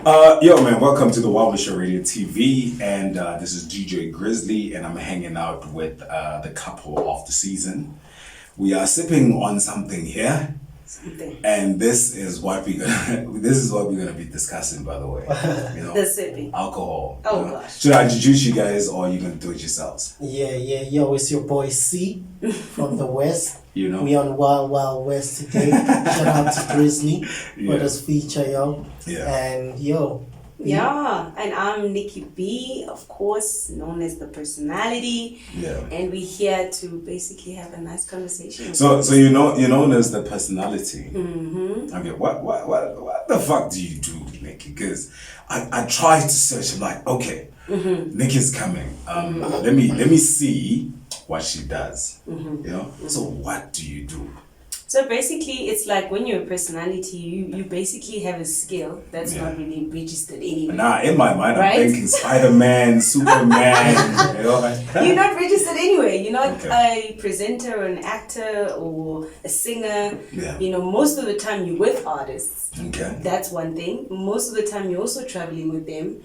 Yo, man, welcome to the Unpopular Show RadioTV, and this is DJ Grizzly, and I'm hanging out with the couple of the season. We are sipping on something here, and this is what we're gonna be discussing. By the way, the sipping alcohol. Oh gosh! Should I introduce you guys, or are you gonna do it yourselves? Yeah. Yo, it's your boy C from the West. We on Wild West today. Shout out to Grizzly for this feature, yo. Yeah. And yo. Yeah, and I'm Nicki B, of course, known as the personality. Yeah. And we're here to basically have a nice conversation. So you're known as the personality. Mm-hmm. Okay, what the fuck do you do, Nicki? Because I tried to search. I'm like, okay, Nicki's coming. Let me see what she does. So what do you do? So basically, it's like when you're a personality, you basically have a skill that's not really registered anywhere. Nah, in my mind, right? I'm thinking Spider-Man, Superman. You're not registered anywhere. You're not a presenter or an actor or a singer. Yeah. Most of the time you're with artists. Okay. That's one thing. Most of the time you're also traveling with them.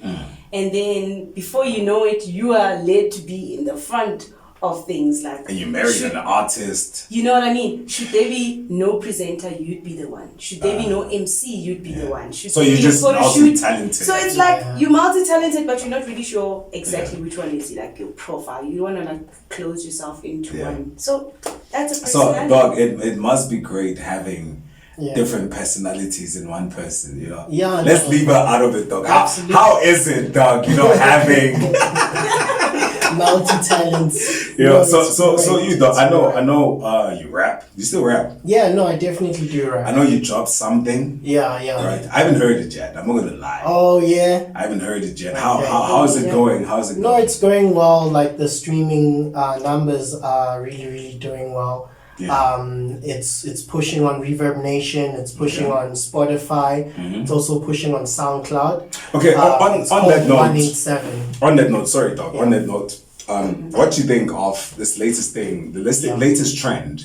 And then before you know it, you are led to be in the front of things like. And you married an artist. You know what I mean? Should there be no presenter, you'd be the one. Should there be no MC, you'd be the one. So you're just multi-talented. So it's like you're multi-talented, but you're not really sure exactly which one is like your profile. You don't want to like close yourself into one. So that's a personality. So dog, it must be great having different personalities in one person, Yeah. Let's leave her out of it, dog. Absolutely. How is it, dog? Having multi-talents. So you, dog. I know. You rap. You still rap? Yeah, no, I definitely do rap. I know you dropped something. Yeah. Right. I haven't heard it yet. I'm not gonna lie. Oh yeah. I haven't heard it yet. How is it going? How's it going? No, it's going well. Like the streaming numbers are really doing well. Yeah. It's pushing on Reverb Nation. It's pushing on Spotify. It's also pushing on SoundCloud. Okay. On that note. 187. On that note, sorry, dog. On that note, what do you think of this latest thing, the latest trend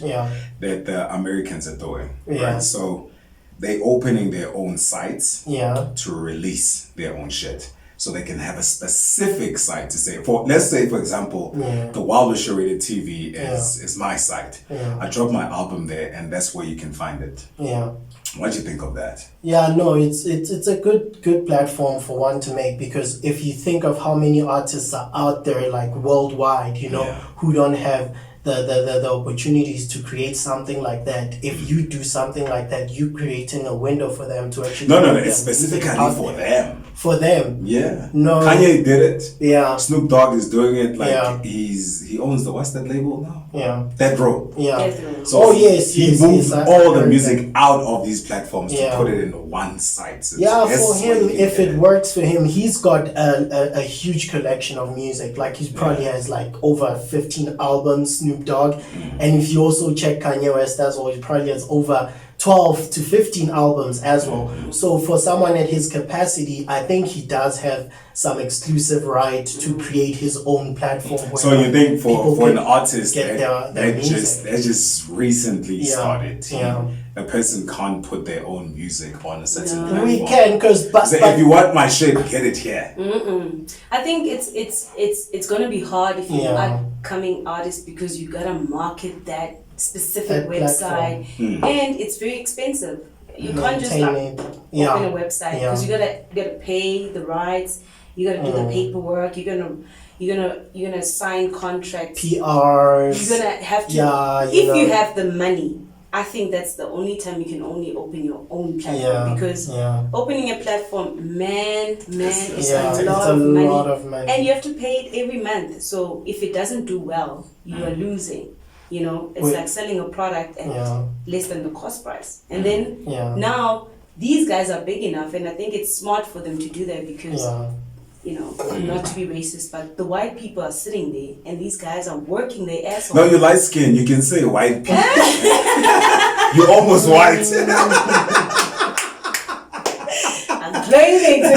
that the Americans are doing? Yeah. Right. So they opening their own sites to release their own shit. So they can have a specific site to say, let's say, for example, the Unpopular Show RadioTV is my site. I drop my album there, and that's where you can find it. Yeah. What do you think of that? Yeah, no, it's a good platform for one to make, because if you think of how many artists are out there like worldwide, who don't have the opportunities to create something like that. If you do something like that, you creating a window for them to actually it's specifically for them. For them. Yeah. No. Kanye did it. Yeah. Snoop Dogg is doing it. Like he owns what's that label now? Yeah. Death Row. Yeah. So he moved all the heard music out of these platforms to put it in one site. So for him, if it works for him, he's got a huge collection of music. Like he probably has like over 15 albums, Snoop Dogg. And if you also check Kanye West as well, he probably has over 12 to 15 albums as well. So for someone at his capacity, I think he does have some exclusive right to create his own platform. So you think for an artist that music. just recently started, a person can't put their own music on a certain platform? We can, but if you want my shit, get it here. I think it's gonna be hard if you're an upcoming artist, because you gotta market that specific website, and it's very expensive. You can't just open a website, because you gotta pay the rights. You gotta do the paperwork. You're gonna sign contracts. PRs. You're gonna have to. If you have the money, I think that's the only time you can only open your own platform, because opening a platform, man, is a lot of money, and you have to pay it every month. So if it doesn't do well, you are losing. It's like selling a product at less than the cost price. And then now these guys are big enough, and I think it's smart for them to do that, because not to be racist, but the white people are sitting there, and these guys are working their ass off. No, you're light skinned. You can say white people. You're almost white. I'm claiming it.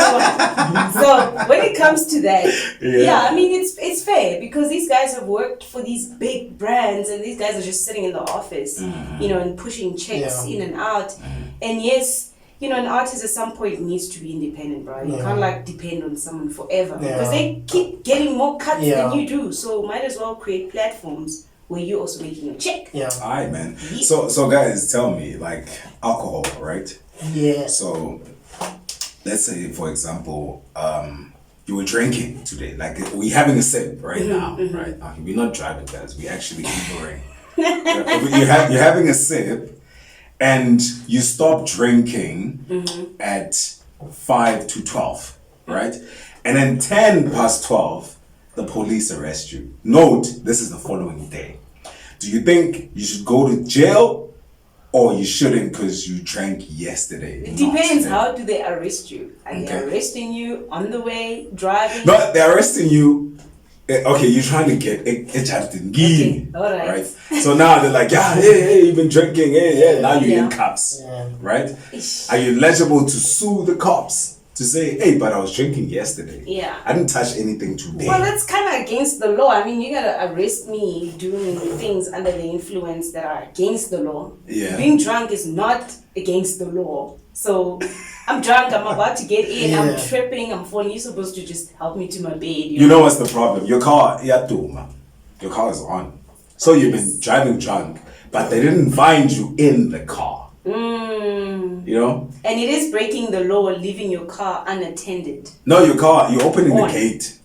So when it comes to that, I mean it's fair, because these guys have worked for these big brands, and these guys are just sitting in the office, and pushing checks in and out. And yes, you know, an artist at some point needs to be independent, bro. You can't like depend on someone forever because they keep getting more cuts than you do. So might as well create platforms where you're also making a check. Yeah. All right, man. So guys, tell me, like, alcohol, right? Yeah. So let's say, for example, you were drinking today, like we're having a sip right now, right? Okay, we're not driving, guys. We're actually Ubering. You're having a sip, and you stop drinking at 5 to 12, right? And then 10 past 12, the police arrest you. Note, this is the following day. Do you think you should go to jail? Or you shouldn't because you drank yesterday. It depends. How do they arrest you? Are they arresting you on the way, driving? No, they're arresting you. Okay, you're trying to get Okay, all right. So now they're like, hey, you've been drinking. Yeah. Now you're in cuffs, right? Are you eligible to sue the cops? To say, hey, but I was drinking yesterday. Yeah. I didn't touch anything today. Well, that's kind of against the law. I mean, you gotta arrest me doing things under the influence that are against the law. Yeah. Being drunk is not against the law. So I'm drunk, I'm about to get in, I'm tripping, I'm falling. You're supposed to just help me to my bed. You know what's the problem? Your car, your car is on. So you've been driving drunk, but they didn't find you in the car. You know? And it is breaking the law leaving your car unattended. No, your car, you're opening the gate.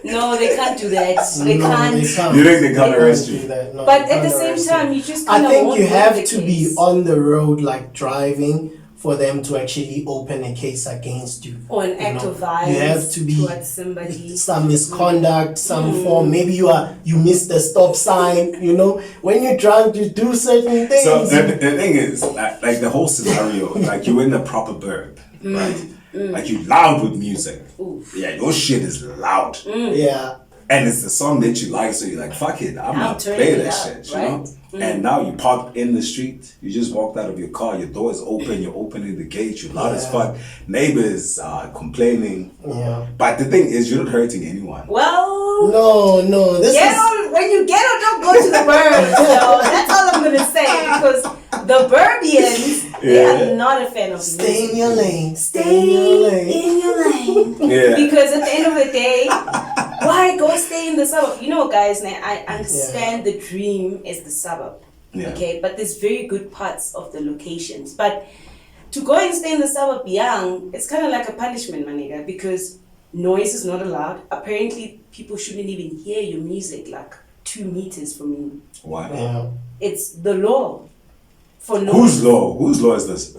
No, they can't do that. They can't. You think they can't arrest you? No, but at the same time, you just I think you have to case. be on the road, like driving, for them to actually open a case against you. Or an act of violence. You have to be towards somebody. Some misconduct, some form. Maybe you missed the stop sign. You know, when you're drunk, you do certain things. So the thing is, like the whole scenario, like you're in the proper burp, right? Like you loud with music. Oof. Yeah, your shit is loud. Yeah. And it's the song that you like, so you're like, fuck it, I'm not play that shit, you know? And now you park in the street, you just walked out of your car, your door is open, you're opening the gate, you're loud as fuck. Neighbors are complaining. Yeah. But the thing is, you're not hurting anyone. Well, no, this is... when you get out, don't go to the burbs. So that's all I'm gonna say, because the burbians, they are not a fan of Stay music. in your lane. Stay in your lane. Yeah. Because at the end of the day, why go stay in the suburb? You know, guys, now I understand the dream is the suburb. Yeah. Okay, but there's very good parts of the locations. But to go and stay in the suburb young, it's kind of like a punishment, my nigga, because noise is not allowed. Apparently, people shouldn't even hear your music like 2 meters from you. Why? Yeah. It's the law. For noise. Whose law? Whose law is this?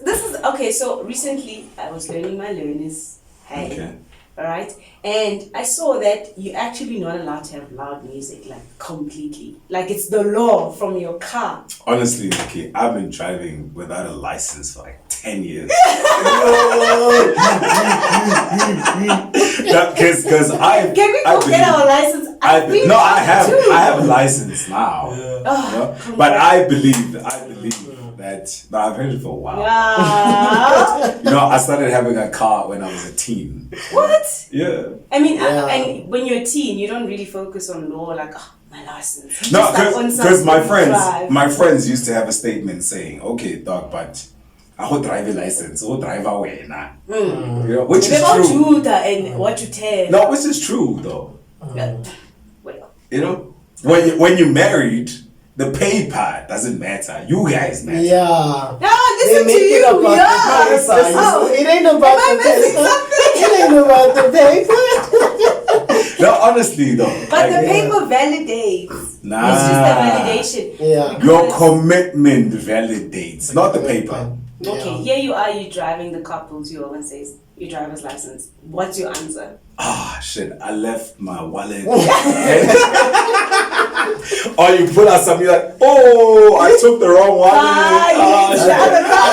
This is okay. So recently, I was learning my learners. Hey, Okay. all right, and I saw that you're actually not allowed to have loud music, like completely. Like it's the law from your car. Honestly, Nicki, I've been driving without a license for like 10 years. Because I Can we go get our license? I have a license now. You know? But I believe that I've heard it for a while. Yeah. You know, I started having a car when I was a teen. What? Yeah. I mean, and when you're a teen, you don't really focus on law, like my license. No, because my friends used to have a statement saying, "Okay, dog, but I hold driver license, I drive away now." You know, which is true. And what you tell. No, which is true though. Well, you know, when you're married, the pay part doesn't matter. You guys matter. Yeah. no, listen to you. It ain't about the paper. It ain't about the paper. No, honestly though. But the paper validates. Nah. It's just a validation. Yeah. Your commitment validates, not the paper. Okay, here you are, you driving, the car pulls you over and says, your driver's license. What's your answer? Shit, I left my wallet. Or you pull out something like, oh, I took the wrong wallet. I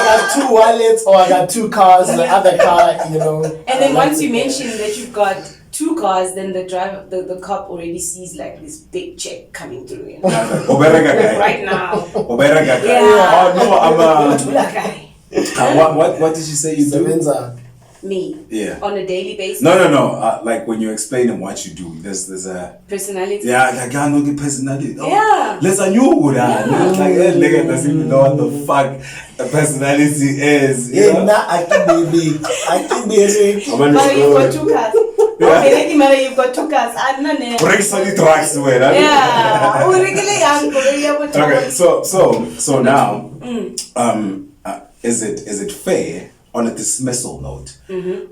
got 2 wallets or I got 2 cars, the other car, you know. And then once you mention that you've got 2 cars, then the driver, the cop already sees like this big check coming through. You know? Right now. Yeah. Oh no, I'm Tula guy. What did you say you do? Me. Yeah. On a daily basis. No. Like when you explain them what you do, there's a personality. Yeah, like I know the personality. Oh, yeah. Let's know that. It's like that nigga doesn't even know what the fuck a personality is. Yeah, nah, I can be. But you've got 2 cars. Yeah. Okay, you've got 2 cars. I'm not there. Break solid tracks away. Yeah. Okay, so now, is it fair on a dismissal note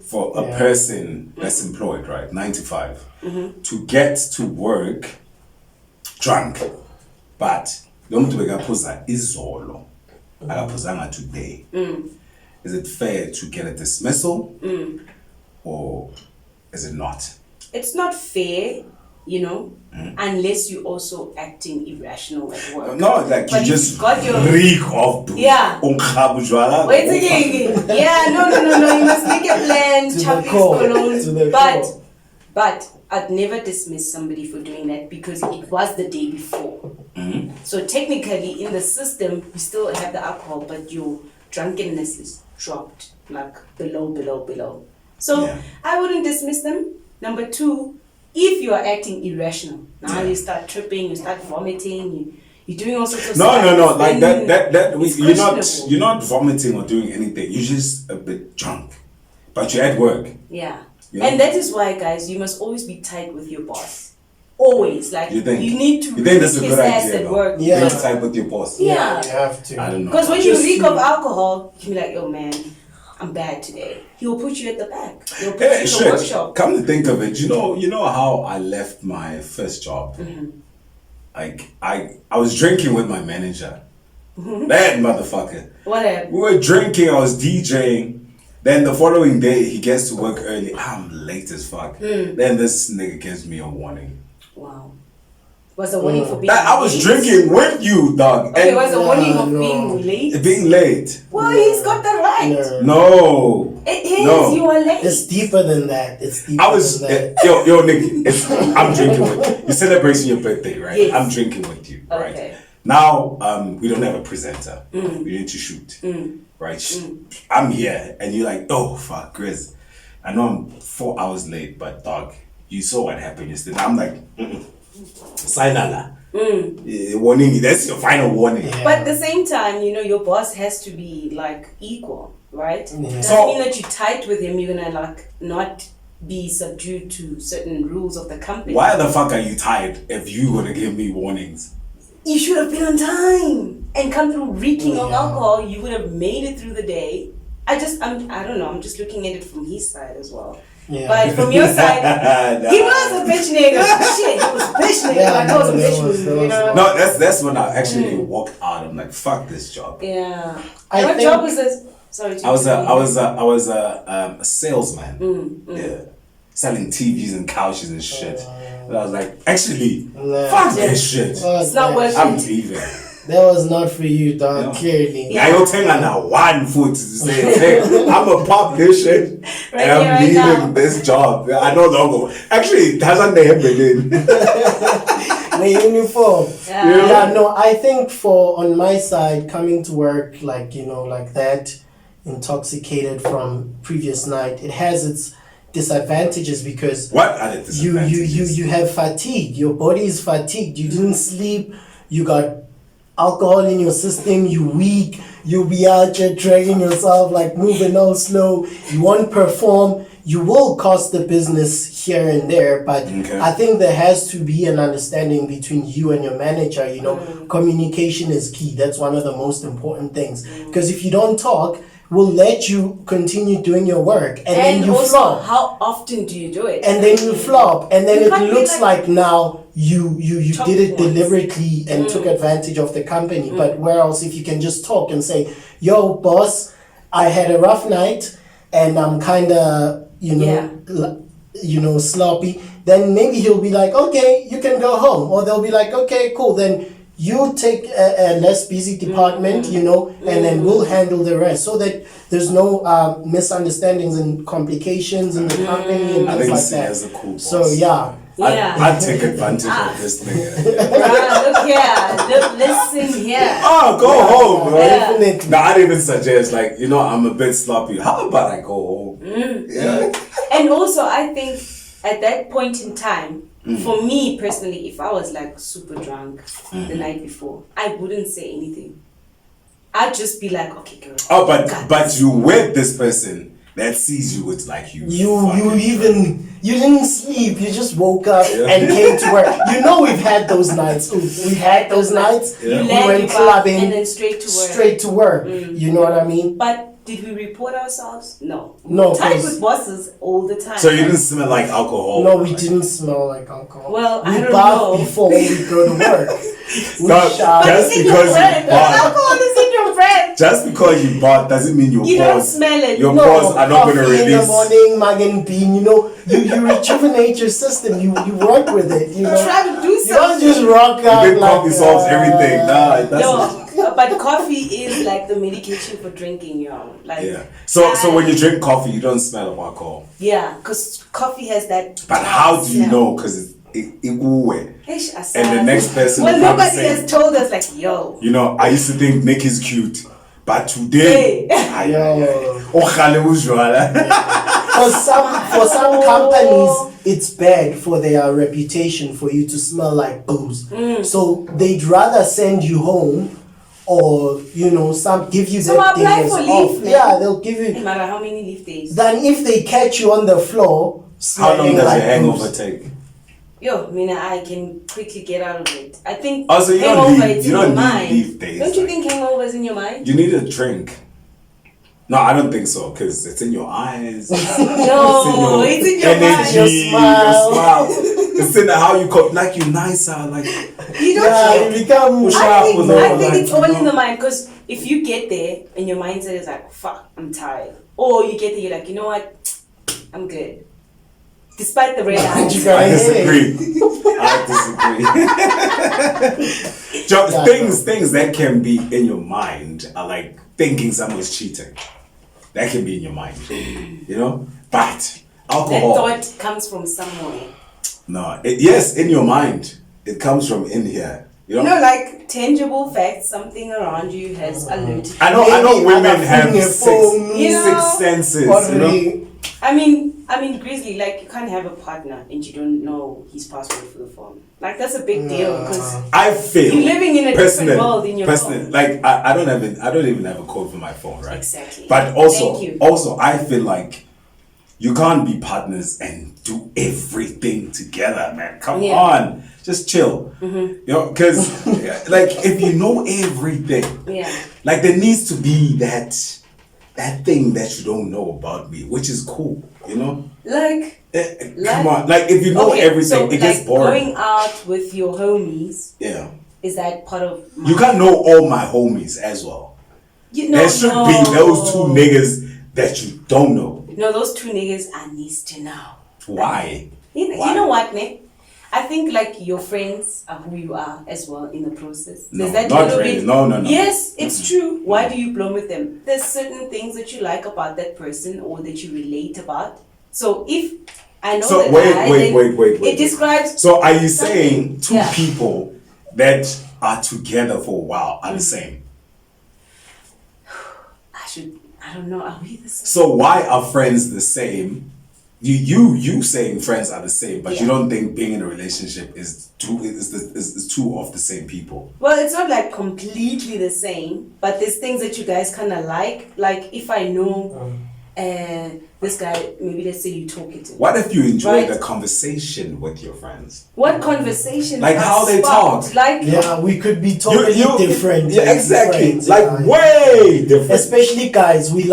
for a person that's employed, right, 9 to 5, to get to work drunk, but lo muntu bekaphuza izolo akaphuzanga today? Is it fair to get a dismissal or is it not? It's not fair, unless you're also acting irrational at work. No, like but you just got your reek of Wait again. Yeah, no. You must make a plan. But I'd never dismiss somebody for doing that because it was the day before. So technically, in the system, you still have the alcohol, but your drunkenness is dropped, like below. So I wouldn't dismiss them. Number 2, if you are acting irrational, now you start tripping, you start vomiting, you're doing all sorts of stuff. No, like you're not vomiting or doing anything. You're just a bit drunk, but you're at work. Yeah. And that is why, guys, you must always be tight with your boss. Always, like you need to. You think that's a good idea? At work. Yeah, be tight with your boss. Yeah, you have to. I don't know. Because when you reek of alcohol, you can be like, "Yo, man, I'm bad today." He will put you at the back. He'll put you in the workshop. Come to think of it, you know how I left my first job. Like I was drinking with my manager. That motherfucker. What happened? We were drinking. I was DJing. Then the following day, he gets to work early. I'm late as fuck. Then this nigga gives me a warning. Wow. Was a warning for being late? I was drinking with you, dog. Okay, was a warning of being late? Being late. Well, he's got the right. No. It is. You are late. It's deeper than that. Yo, Nicki. I'm drinking with you. You're celebrating your birthday, right? Yes. I'm drinking with you, right? Okay. Now, we don't have a presenter. We need to shoot, right? I'm here, and you're like, oh, fuck, Grizz. I know I'm 4 hours late, but dog, you saw what happened yesterday. I'm like, Sainala. Warning, that's your final warning. Yeah. But at the same time, your boss has to be like equal, right? Yeah. Doesn't mean that you're tight with him, you're gonna like not be subdued to certain rules of the company. Why the fuck are you tired if you're gonna give me warnings? You should have been on time and come through reeking of alcohol. You would have made it through the day. I don't know. I'm just looking at it from his side as well. Yeah. But from your side, he was a bitch nigga. Shit, he was a bitch nigga. Yeah, like, I was a bitch nigga. No, that's when I actually walked out. I'm like, fuck this job. Yeah. What job was this? Sorry. I was a salesman. Yeah. Selling TVs and couches and shit. And I was like, actually, fuck this shit. It's not worth I'm leaving. That was not for you, dog. Clearly. I don't think I'm not 1 foot to say, hey, I'm a publisher and I'm leaving this job. I no longer. Actually, it hasn't never been. The uniform. Yeah, no, I think on my side, coming to work like that, intoxicated from previous night, it has its disadvantages because what are the disadvantages? You have fatigue. Your body is fatigued. You didn't sleep. You got alcohol in your system. You weak. You'll be out there dragging yourself, like moving all slow. You won't perform. You will cost the business here and there, but I think there has to be an understanding between you and your manager. Communication is key. That's one of the most important things. Because if you don't talk, we'll let you continue doing your work, and then you also, flop. How often do you do it? And then you flop, and then it looks like now you did it deliberately and took advantage of the company. But where else if you can just talk and say, "Yo, boss, I had a rough night, and I'm kind of sloppy." Then maybe he'll be like, "Okay, you can go home," or they'll be like, "Okay, cool, then." You take a less busy department, and then we'll handle the rest so that there's no misunderstandings and complications in the company and things like that. As a cool boss. So I take advantage of this nigga. Look here. Listen here. Oh, go home, bro. Definitely. No, I'd even suggest, like, I'm a bit sloppy. How about I go home? Yeah. And also, I think at that point in time, for me personally, if I was like super drunk the night before, I wouldn't say anything. I'd just be like, okay, girl. Oh, but you with this person that sees you, it's like you didn't sleep. You just woke up and came to work. You know we've had those nights. We've had those nights. Yeah. We went clubbing and then straight to work. Straight to work. You know what I mean? But did we report ourselves? No. No. Tied with bosses all the time. So you didn't smell like alcohol? No, we didn't smell like alcohol. Well, I don't bath know. before we go to work. Just because you bought. Alcohol is in your breath. Just because you bought doesn't mean you don't smell it. Your pores are not going to release. In the morning, mag and bean, you rejuvenate your system. You work with it. You try to do something. You don't just rock out. You think coffee solves everything? Nah, it doesn't. No, but coffee is like the medication for drinking, Like So when you drink coffee, you don't smell of alcohol. Yeah, because coffee has that. But how do you know? Because it and the next person. Well, nobody has told us like, yo. I used to think Nicki's cute, but today, for some companies, it's bad for their reputation for you to smell like booze. So they'd rather send you home. Or give you that day for off. Leave, yeah, they'll give you. No matter how many leave days. Than if they catch you on the floor. How long does your hangover take? Yo, I can quickly get out of it. I think also you hangover is in your need mind. Leave days, don't you think hangover is in your mind? You need a drink. No, I don't think so, because it's in your eyes. No, it's in your energy, mind. Your smile. It's in how you cope, like you're nicer, like you don't. You become I think it's all in the mind, because if you get there and your mindset is like, fuck, I'm tired, or you get there, you're like, you know what, I'm good, despite the red eyes. I disagree. Things that can be in your mind are like thinking someone's cheating. That can be in your mind, But alcohol. That thought comes from somewhere. No, yes, in your mind. It comes from in here. Like tangible facts, something around you has alerted you. I know women have six senses. I mean, Grizzly, like, you can't have a partner and you don't know his password for the phone. Like, that's a big deal, because I feel you're living in a different world in your phone. Like, I don't even have a code for my phone, right? Exactly. But also, I feel like you can't be partners and do everything together, man. Come on, just chill. Because like if you know everything, like there needs to be that thing that you don't know about me, which is cool, Like, come on, like if you know everything, so it gets boring. Going out with your homies, is that part of? You can't know all my homies as well. There should be those two niggas that you don't know. No, those two niggas I need to know. Why? You know what, Nick? I think like your friends are who you are as well in the process. No, not really. No. Yes, it's true. Why do you blow with them? There's certain things that you like about that person or that you relate about. So if I know wait. It describes. So are you saying two people that are together for a while are the same? I don't know. Are we the same? So why are friends the same? You saying friends are the same, but you don't think being in a relationship is two of the same people? Well, it's not like completely the same, but there's things that you guys kind of like. Like if I know this guy, maybe let's say you talk it. What if you enjoy the conversation with your friends? What conversation? Like how they talk. Like we could be totally different. Yeah, exactly. Way different. Especially guys, we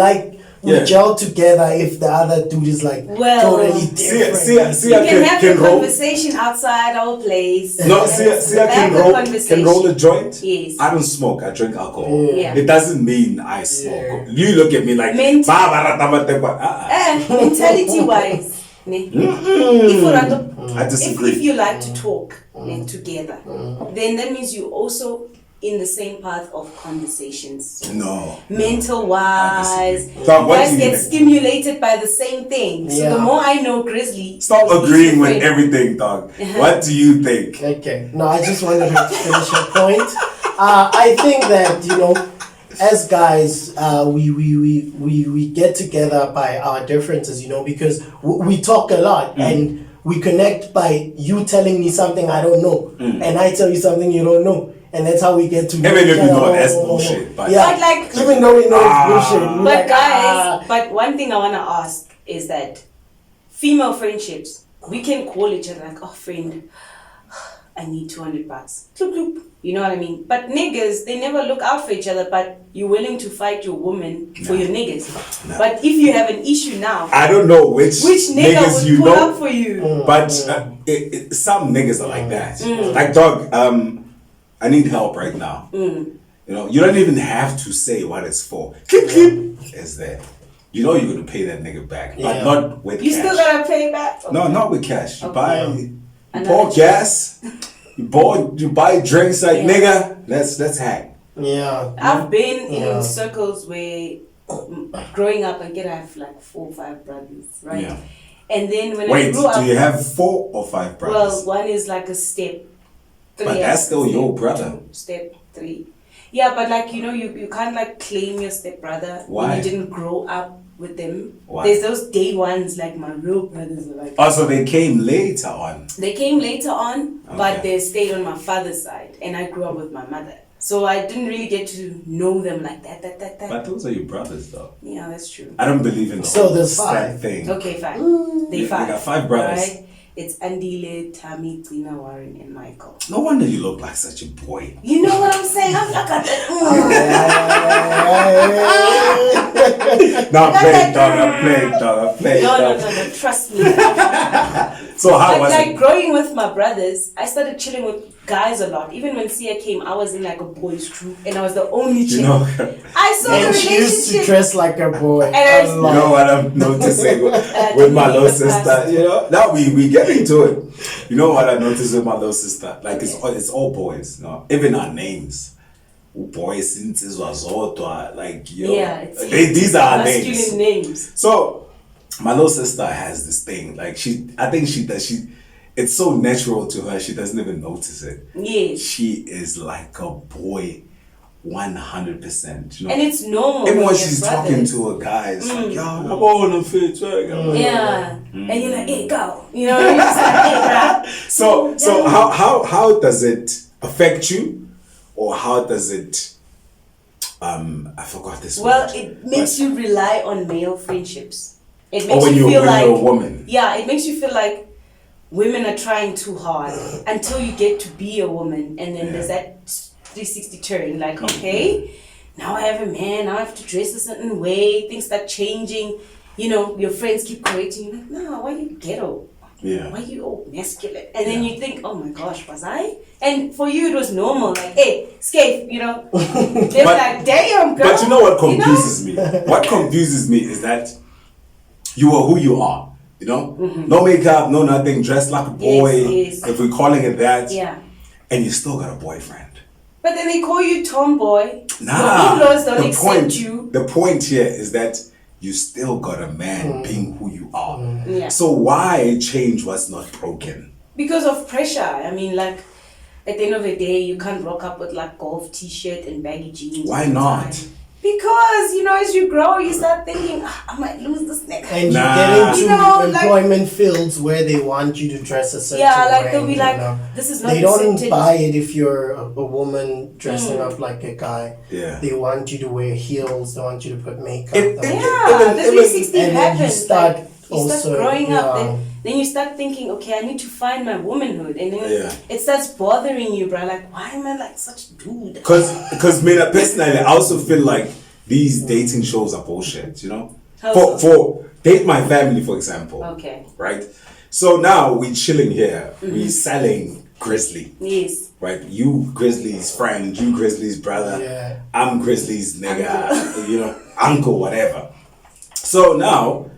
gel together if the other dude is totally different. See, you can have the conversation outside our place. No, can roll a joint. Yes. I don't smoke. I drink alcohol. Yeah. It doesn't mean I smoke. You look at me like mentality-wise. I disagree. If you like to talk together, then that means you also in the same path of conversations. No. Mental wise, you Dog, guys get stimulated by the same thing. So the more I know Grizzly, stop agreeing with everything, dog. What do you think? Okay, no, I just wanted to finish your point. I think that, you know, as guys, we get together by our differences, you know, because we talk a lot and we connect by you telling me something I don't know, and I tell you something you don't know, and that's how we get to. Even if you know that's bullshit, but yeah, but like, even though we know it's bullshit, but like, guys, but one thing I wanna ask is that female friendships, we can call each other like, oh friend, I need $200. Bloop, bloop. You know what I mean? But niggas, they never look out for each other, but you're willing to fight your woman for your niggas. No. But if you have an issue now, I don't know which nigga niggas would you pull know, up for you. but some niggas are like that. Like, dog, I need help right now. You know, you don't even have to say what it's for. Clip, it's there. You know you're going to pay that nigga back, but not with you cash. You still got to pay back? Okay. No, not with cash. You pour gas, you buy drinks like nigga, let's hack. Yeah. I've been in circles where growing up, I have like 4 or 5 brothers, right? Yeah. And then when I grew up... do you have 4 or 5 brothers? Well, one is like a step 3. But that's still your brother. Step 3. Yeah, but like, you know, you can't like claim your step brother when you didn't grow up with them. Why? There's those day ones, like my real brothers are like... Oh, so they came later on? They came later on, but they stayed on my father's side, and I grew up with my mother. So I didn't really get to know them like that. But those are your brothers, though. Yeah, that's true. I don't believe in the there's 5 thing. Okay, 5. They 5. They got 5 brothers. Right? It's Andile, Tammy, Tina, Warren, and Michael. No wonder you look like such a boy. You know what I'm saying? I'm like that. No, I'm playing, dog. No, trust me. So how was it? Like growing with my brothers, I started chilling with guys a lot. Even when Sia came, I was in like a boys' troop, and I was the only chick. You know, I saw the relationship. She used to dress like a boy. And you know what I'm noticing with my little sister. You know, now we get into it. You know what I noticed with my little sister? Like it's all boys. You know, even our names. Boys, since like these are our names. So my little sister has this thing. Like I think she does. It's so natural to her. She doesn't even notice it. Yes. She is like a boy, 100%. You know? And it's normal. Even when she's talking to a guy, it's like, yo, I'm on the fit. Yeah. And you're like, hey, go. You know, you're just like, hey, bro. So how does it affect you? Or how does it, I forgot this word. Well, it makes you rely on male friendships. It makes when you feel like you're a woman. Yeah, it makes you feel like women are trying too hard until you get to be a woman, and then there's that 360 turn. Like, okay, now I have a man. Now I have to dress a certain way. Things start changing. You know, your friends keep correcting you. Like, no, why you ghetto? Yeah. Why you all masculine? And then you think, oh my gosh, was I? And for you, it was normal. Like, hey, skate, you know. They're like, damn, girl. But you know what confuses me? What confuses me is that you are who you are. You know, no makeup, no nothing, dressed like a boy. Yes. If we're calling it that. Yeah. And you still got a boyfriend. But then they call you tomboy. Nah. Your in-laws don't accept you. The point here is that you still got a man being who you are. Yeah. So why change what's not broken? Because of pressure. I mean, like, at the end of the day, you can't rock up with like golf t-shirt and baggy jeans. Why not? Because, you know, as you grow, you start thinking, I might lose this nigga. And you get into employment fields where they want you to dress a certain way. Yeah, like they'll be like, this is not They don't buy it if you're a woman dressing up like a guy. Yeah. They want you to wear heels. They want you to put makeup. The 360 happens. You start growing up. Then you start thinking, okay, I need to find my womanhood. And then it starts bothering you, bro. Like, why am I like such a dude? Because me personally, I also feel like these dating shows are bullshit, you know? For Date My Family, for example. Okay. Right? So now we're chilling here. We're selling Grizzly. Yes. Right? You Grizzly's friend, you Grizzly's brother. Yeah. I'm Grizzly's nigga, you know, uncle, whatever. So now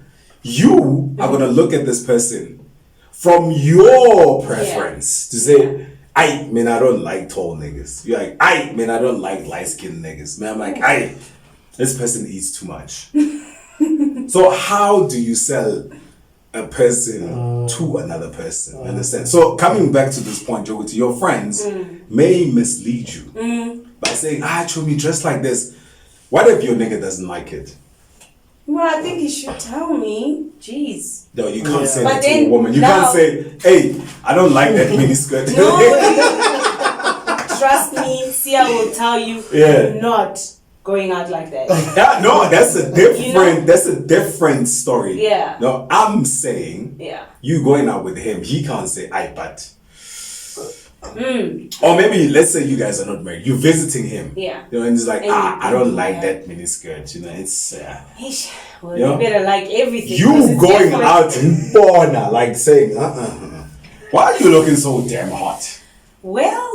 you are going to look at this person from your preference to say, I mean, I don't like tall niggas. You're like, I mean, I don't like light-skinned niggas. Man, I'm like, this person eats too much. So how do you sell a person to another person? Understand? So coming back to this point, Joey, to your friends may mislead you by saying, me dress like this. What if your nigga doesn't like it? Well, I think he should tell me. Jeez. No, you can't say that to a woman. You can't say, hey, I don't like that miniskirt. No, trust me. See, I will tell you. You're not going out like that. No, that's a different. That's a different story. Yeah. No, I'm saying. Yeah. You going out with him, he can't say, but. Or maybe let's say you guys are not married. You're visiting him. Yeah. You know, and it's like, I don't like that miniskirt. You know, it's. Well, you better like everything. You going out in Bona, like saying, Why are you looking so damn hot? Well.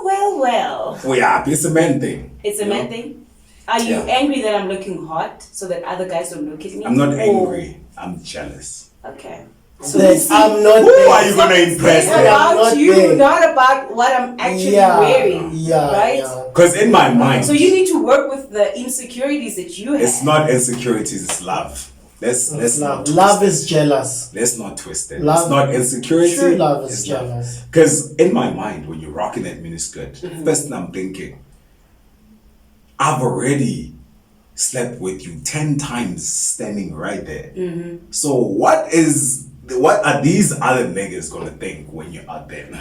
Yeah, it's a man thing. It's a man thing? Are you angry that I'm looking hot so that other guys don't look at me? I'm not angry. I'm jealous. Okay. So I'm not. Who are you gonna impress? It's about you, not about what I'm actually wearing. Yeah. Right? Because in my mind. So you need to work with the insecurities that you have. It's not insecurities, it's love. Let's not love is jealous. Let's not twist it. Love, it's not insecurity. True love is jealous. Because in my mind, when you're rocking that miniskirt, first thing I'm thinking, I've already slept with you 10 times standing right there. So what are these other niggas gonna think when you're out there? No.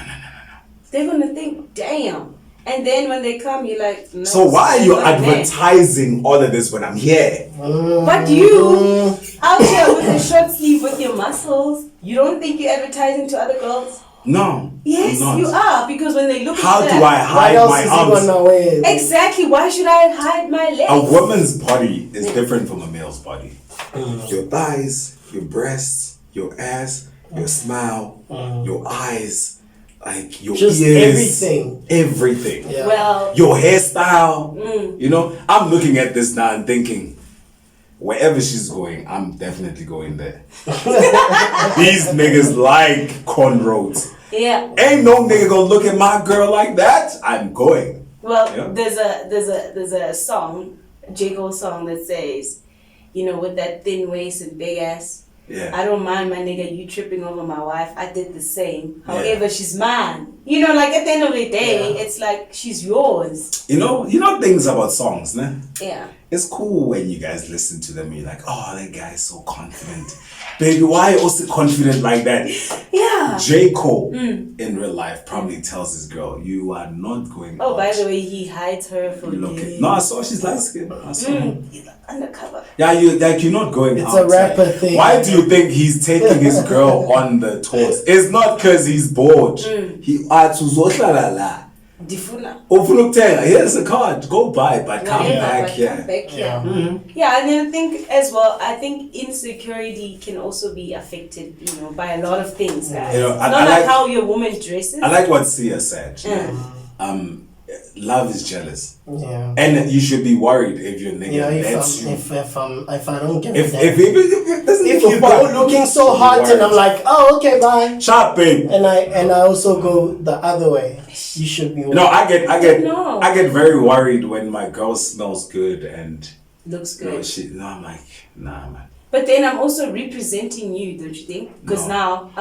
They're gonna think, damn. And then when they come, you're like, no. So why are you advertising all of this when I'm here? But you out here with a short sleeve with your muscles, you don't think you're advertising to other girls? No. Yes, you are, because when they look how at do I hide my arms? Exactly. Why should I hide my legs? A woman's body is different from a male's body. Your thighs, your breasts, your ass, your smile, your eyes, like your just ears, everything. Yeah. Well, your hairstyle. You know, I'm looking at this now and thinking, wherever she's going, I'm definitely going there. These niggas like cornrows. Yeah. Ain't no nigga gonna look at my girl like that. I'm going. Well, there's a song, a J. Cole song that says, you know, with that thin waist and big ass. Yeah. I don't mind my nigga, you tripping over my wife. I did the same. However, she's mine. You know, like at the end of the day, it's like she's yours. You know things about songs, nah? Yeah. It's cool when you guys listen to them and you're like, oh, that guy is so confident. Baby, why are you also confident like that? Yeah. J. Cole in real life probably tells his girl, you are not going out. By the way, he hides her for No, I saw she's light skinned. I saw He's undercover. Yeah, you're not going out. It's a rapper thing. Why do you think he's taking his girl on the tours? It's not because he's bored. He Difuna. Here's a card. Go buy, but come back here. Come back here. Yeah, and then I think as well, insecurity can also be affected, you know, by a lot of things, guys. You know, it's not like how your woman dresses. I like what Sia said. Love is jealous. Yeah. And you should be worried if your nigga lets you. If I don't get if you're looking so hot and I'm like, oh, okay, bye. Shopping. And I also go the other way. You should be worried. No, I get very worried when my girl smells good and looks good. I'm like, nah, man. But then I'm also representing you, don't you think? Because now